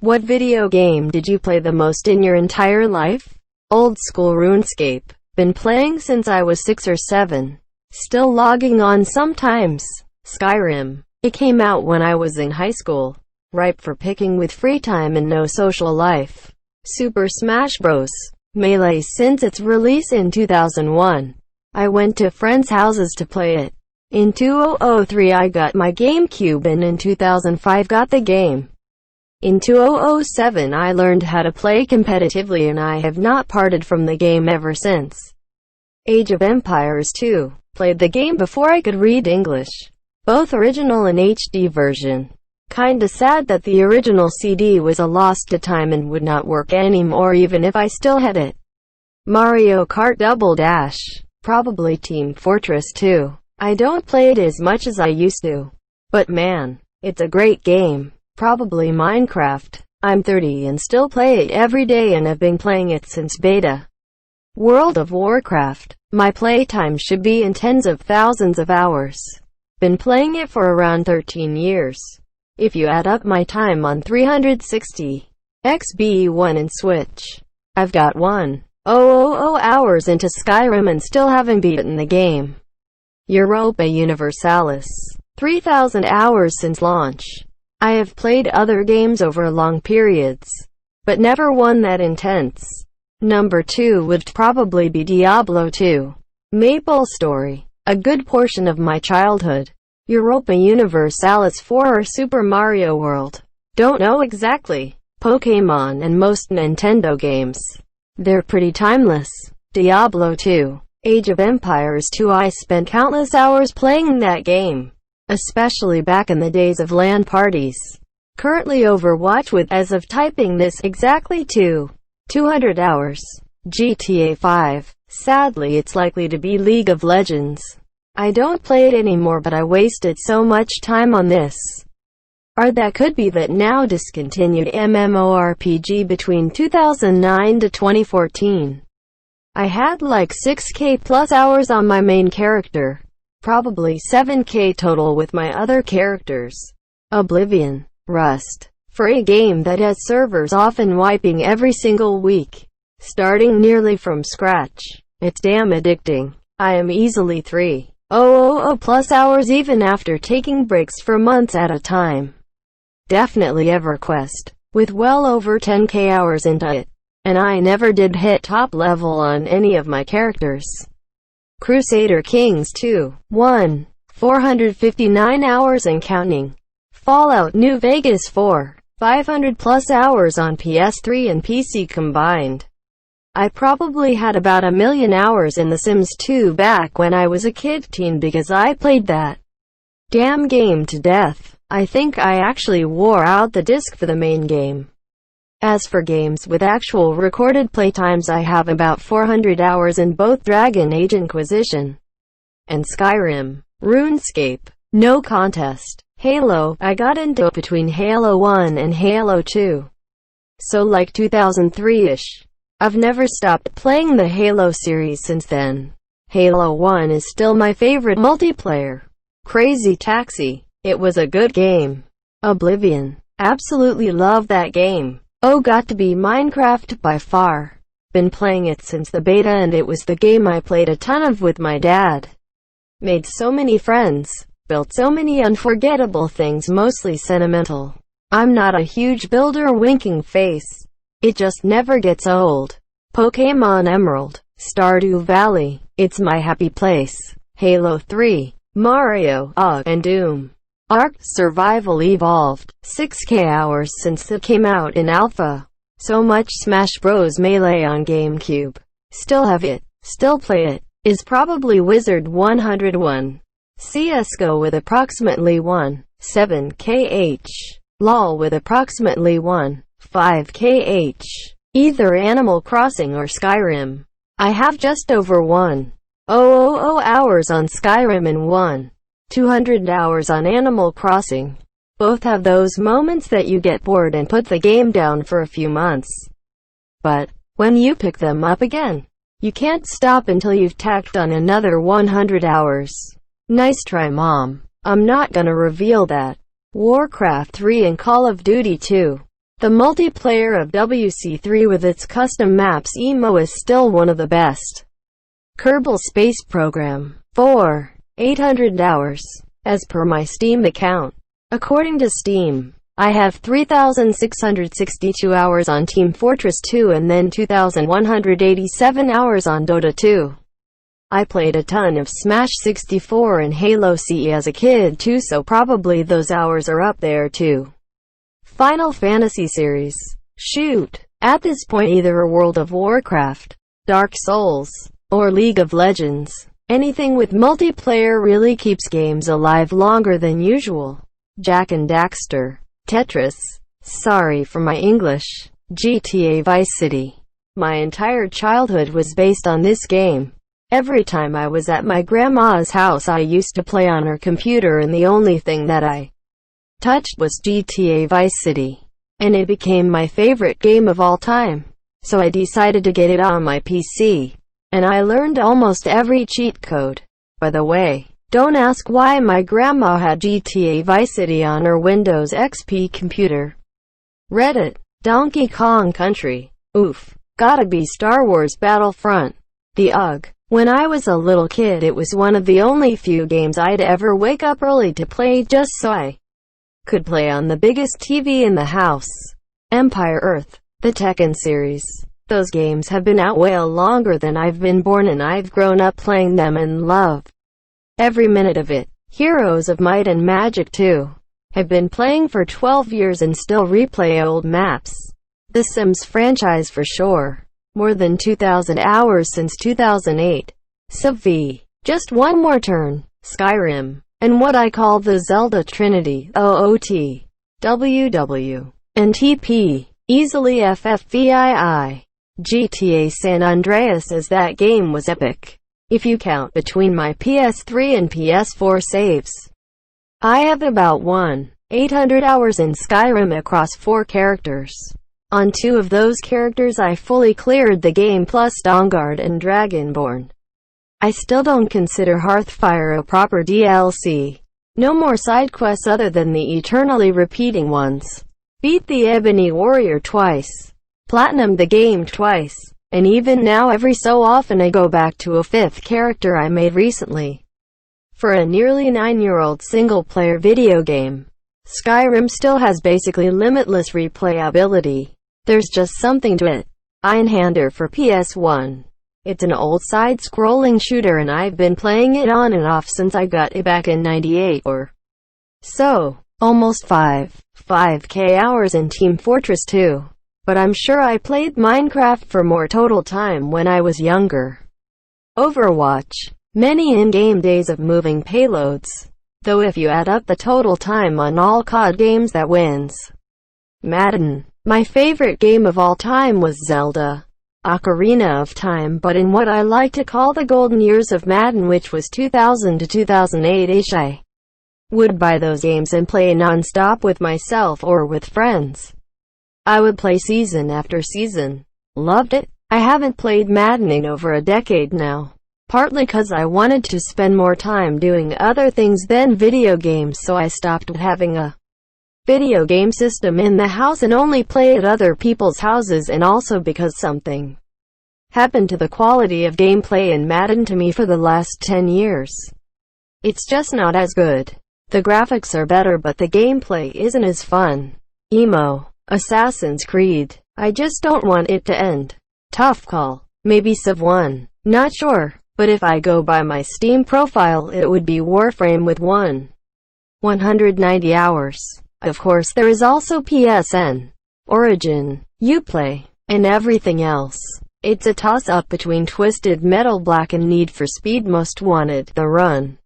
What video game did you play the most in your entire life? Old school RuneScape. Been playing since I was 6 or 7. Still logging on sometimes. Skyrim. It came out when I was in high school. Ripe for picking with free time and no social life. Super Smash Bros. Melee since its release in 2001. I went to friends' houses to play it. In 2003 I got my GameCube and in 2005 got the game. In 2007 I learned how to play competitively and I have not parted from the game ever since. Age of Empires 2. Played the game before I could read English. Both original and HD version. Kinda sad that the original CD was a lost to time and would not work anymore even if I still had it. Mario Kart Double Dash. Probably Team Fortress 2. I don't play it as much as I used to. But man, it's a great game. Probably Minecraft. I'm 30 and still play it every day and have been playing it since beta. World of Warcraft. My playtime should be in tens of thousands of hours. Been playing it for around 13 years. If you add up my time on 360 XB1 and Switch, I've got 1,000 hours into Skyrim and still haven't beaten the game. Europa Universalis. 3,000 hours since launch. I have played other games over long periods, but never one that intense. Number 2 would probably be Diablo 2. Maple Story. A good portion of my childhood. Europa Universalis 4 or Super Mario World. Don't know exactly. Pokémon and most Nintendo games. They're pretty timeless. Diablo 2. Age of Empires 2. I spent countless hours playing that game. Especially back in the days of LAN parties. Currently Overwatch with, as of typing this, exactly 200 hours. GTA 5. Sadly it's likely to be League of Legends. I don't play it anymore but I wasted so much time on this. Or that could be that now discontinued MMORPG between 2009 to 2014. I had like 6k plus hours on my main character. Probably 7k total with my other characters. Oblivion. Rust. For a game that has servers often wiping every single week, starting nearly from scratch, it's damn addicting. I am easily 3,000 plus hours even after taking breaks for months at a time. Definitely EverQuest, with well over 10k hours into it, and I never did hit top level on any of my characters. Crusader Kings 2. 1. 459 hours and counting. Fallout New Vegas 4. 500 plus hours on PS3 and PC combined. I probably had about 1,000,000 hours in The Sims 2 back when I was a kid-teen because I played that damn game to death. I think I actually wore out the disc for the main game. As for games with actual recorded playtimes, I have about 400 hours in both Dragon Age Inquisition and Skyrim. RuneScape. No contest. Halo. I got into it between Halo 1 and Halo 2. So like 2003-ish. I've never stopped playing the Halo series since then. Halo 1 is still my favorite multiplayer. Crazy Taxi. It was a good game. Oblivion. Absolutely love that game. Oh, got to be Minecraft by far. Been playing it since the beta and it was the game I played a ton of with my dad. Made so many friends. Built so many unforgettable things, mostly sentimental. I'm not a huge builder, winking face. It just never gets old. Pokémon Emerald. Stardew Valley. It's my happy place. Halo 3. Mario, and Doom. Ark Survival Evolved. 6k hours since it came out in alpha. So much Smash Bros. Melee on GameCube. Still have it. Still play it. Is probably Wizard 101. CSGO with approximately 1.7 kh. LOL with approximately 1.5 kh. Either Animal Crossing or Skyrim. I have just over 1,000 hours on Skyrim and 200 hours on Animal Crossing. Both have those moments that you get bored and put the game down for a few months. But when you pick them up again, you can't stop until you've tacked on another 100 hours. Nice try, Mom. I'm not gonna reveal that. Warcraft 3 and Call of Duty 2. The multiplayer of WC3 with its custom maps emo is still one of the best. Kerbal Space Program 4. 800 hours. As per my Steam account. According to Steam, I have 3,662 hours on Team Fortress 2 and then 2,187 hours on Dota 2. I played a ton of Smash 64 and Halo CE as a kid too, so probably those hours are up there too. Final Fantasy series. Shoot. At this point either a World of Warcraft, Dark Souls, or League of Legends. Anything with multiplayer really keeps games alive longer than usual. Jak and Daxter. Tetris. Sorry for my English. GTA Vice City. My entire childhood was based on this game. Every time I was at my grandma's house I used to play on her computer, and the only thing that I touched was GTA Vice City. And it became my favorite game of all time. So I decided to get it on my PC. And I learned almost every cheat code. By the way, don't ask why my grandma had GTA Vice City on her Windows XP computer. Reddit. Donkey Kong Country. Oof. Gotta be Star Wars Battlefront. The UGG. When I was a little kid it was one of the only few games I'd ever wake up early to play just so I could play on the biggest TV in the house. Empire Earth. The Tekken series. Those games have been out way longer than I've been born, and I've grown up playing them and love every minute of it. Heroes of Might and Magic 2. Have been playing for 12 years and still replay old maps. The Sims franchise for sure. More than 2,000 hours since 2008. Civ V. Just one more turn. Skyrim. And what I call the Zelda Trinity. OOT. WW. And TP. Easily FFVII. GTA San Andreas, as that game was epic. If you count between my PS3 and PS4 saves. I have about 1,800 hours in Skyrim across 4 characters. On 2 of those characters I fully cleared the game plus Dawnguard and Dragonborn. I still don't consider Hearthfire a proper DLC. No more side quests other than the eternally repeating ones. Beat the Ebony Warrior twice. Platinumed the game twice. And even now every so often I go back to a 5th character I made recently. For a nearly 9-year-old single-player video game, Skyrim still has basically limitless replayability. There's just something to it. Einhander for PS1. It's an old side-scrolling shooter and I've been playing it on and off since I got it back in '98 or so. Almost 5K hours in Team Fortress 2. But I'm sure I played Minecraft for more total time when I was younger. Overwatch. Many in-game days of moving payloads. Though if you add up the total time on all COD games that wins. Madden. My favorite game of all time was Zelda Ocarina of Time, but in what I like to call the golden years of Madden, which was 2000 to 2008-ish, I would buy those games and play non-stop with myself or with friends. I would play season after season. Loved it. I haven't played Madden in over a decade now. Partly cause I wanted to spend more time doing other things than video games, so I stopped having a video game system in the house and only play at other people's houses, and also because something happened to the quality of gameplay in Madden to me for the last 10 years. It's just not as good. The graphics are better but the gameplay isn't as fun. Emo. Assassin's Creed. I just don't want it to end. Tough call. Maybe Civ 1. Not sure. But if I go by my Steam profile it would be Warframe with 190 hours. Of course there is also PSN, Origin, Uplay, and everything else. It's a toss-up between Twisted Metal Black and Need for Speed Most Wanted, The Run,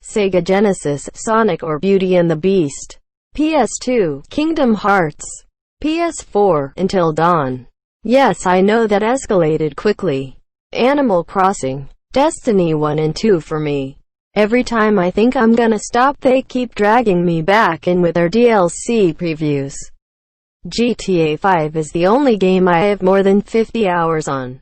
Sega Genesis, Sonic or Beauty and the Beast, PS2, Kingdom Hearts, PS4, Until Dawn. Yes, I know that escalated quickly. Animal Crossing, Destiny 1 and 2 for me. Every time I think I'm gonna stop they keep dragging me back in with their DLC previews. GTA 5 is the only game I have more than 50 hours on.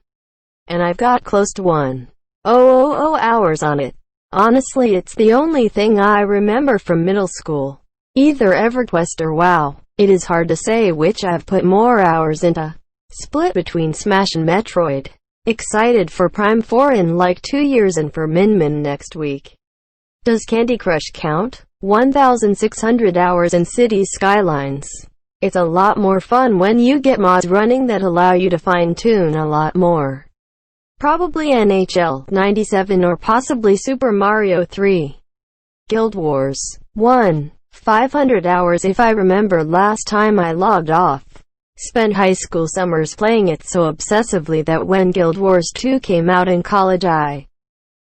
And I've got close to 1,000 hours on it. Honestly, it's the only thing I remember from middle school. Either EverQuest or WoW. It is hard to say which I've put more hours into. Split between Smash and Metroid. Excited for Prime 4 in like 2 years and for Min Min next week. Does Candy Crush count? 1,600 hours in Cities Skylines. It's a lot more fun when you get mods running that allow you to fine-tune a lot more. Probably NHL 97 or possibly Super Mario 3. Guild Wars 1. 500 hours if I remember last time I logged off. Spent high school summers playing it so obsessively that when Guild Wars 2 came out in college I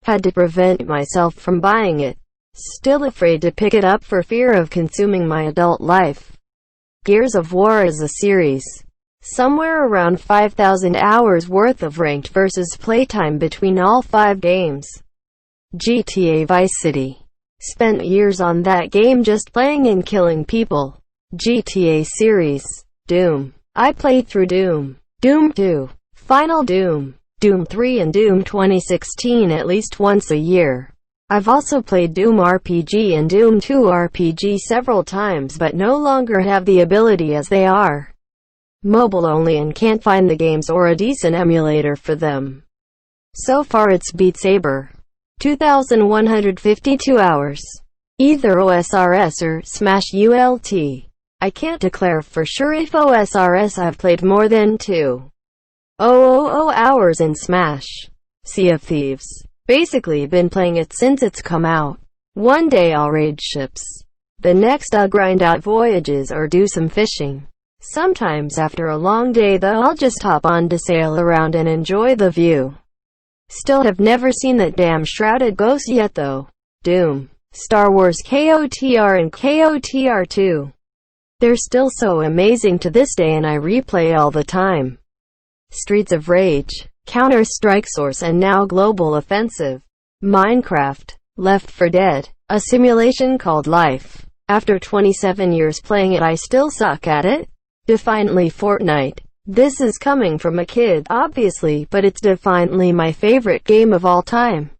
had to prevent myself from buying it. Still afraid to pick it up for fear of consuming my adult life. Gears of War is a series. Somewhere around 5,000 hours worth of ranked versus playtime between all 5 games. GTA Vice City. Spent years on that game just playing and killing people. GTA series. Doom. I played through Doom. Doom 2. Final Doom. Doom 3 and Doom 2016 at least once a year. I've also played Doom RPG and Doom 2 RPG several times but no longer have the ability as they are mobile only and can't find the games or a decent emulator for them. So far it's Beat Saber. 2,152 hours. Either OSRS or Smash ULT. I can't declare for sure if OSRS I've played more than 2,000 hours in Smash. Sea of Thieves. Basically been playing it since it's come out. One day I'll raid ships. The next I'll grind out voyages or do some fishing. Sometimes after a long day though I'll just hop on to sail around and enjoy the view. Still have never seen that damn shrouded ghost yet though. Doom. Star Wars KOTR and KOTR 2. They're still so amazing to this day and I replay all the time. Streets of Rage, Counter-Strike Source and now Global Offensive. Minecraft, Left 4 Dead, a simulation called life. After 27 years playing it I still suck at it. Defiantly Fortnite. This is coming from a kid, obviously, but it's defiantly my favorite game of all time.